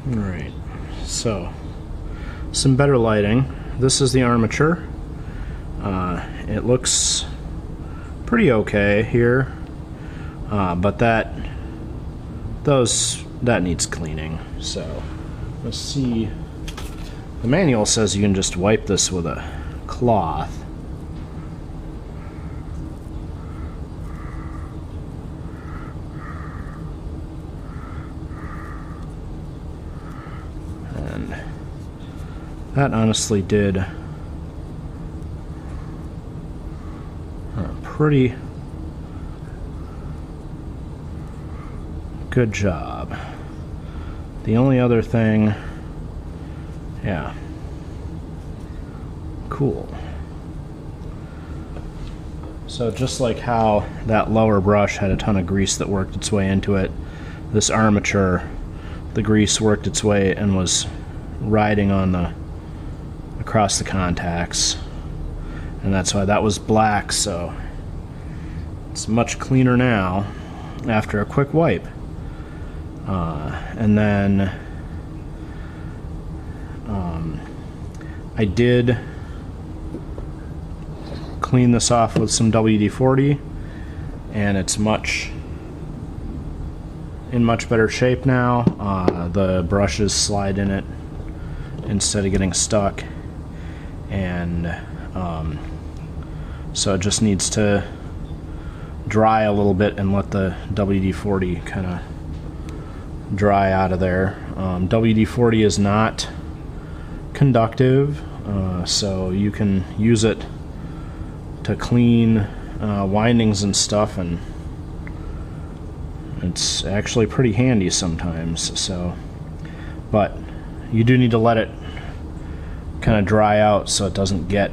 Alright, so some better lighting. This is the armature. It looks pretty okay here, but that needs cleaning. So let's see. The manual says you can just wipe this with a cloth. And that honestly did a pretty good job. The only other thing, yeah, cool. So just like how that lower brush had a ton of grease that worked its way into it, this armature, the grease worked its way and was riding on across the contacts, and that's why that was black. So it's much cleaner now after a quick wipe. And then I did clean this off with some WD-40, and it's in much better shape now. The brushes slide in it instead of getting stuck, and so it just needs to dry a little bit and let the WD-40 kind of dry out of there. WD-40 is not conductive, so you can use it to clean windings and stuff, and it's actually pretty handy sometimes. So, but you do need to let it kind of dry out so it doesn't get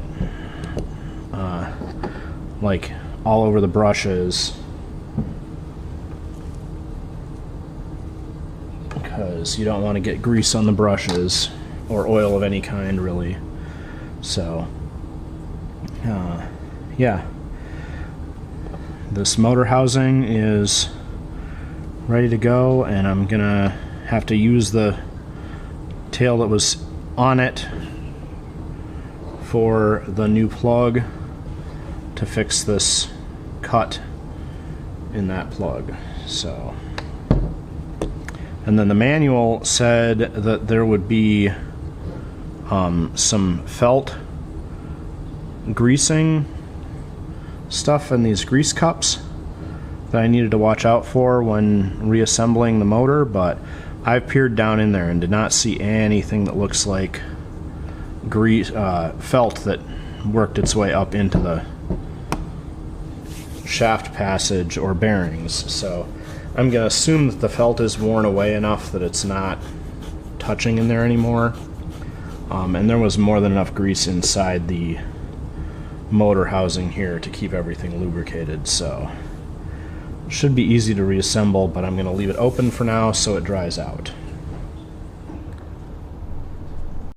like all over the brushes, because you don't want to get grease on the brushes or oil of any kind, really. So yeah, this motor housing is ready to go, and I'm gonna have to use the tail that was on it for the new plug to fix this cut in that plug. So, and then the manual said that there would be some felt greasing stuff in these grease cups that I needed to watch out for when reassembling the motor, but I've peered down in there and did not see anything that looks like grease, felt that worked its way up into the shaft passage or bearings. So I'm going to assume that the felt is worn away enough that it's not touching in there anymore. And there was more than enough grease inside the motor housing here to keep everything lubricated, so it should be easy to reassemble, but I'm going to leave it open for now so it dries out.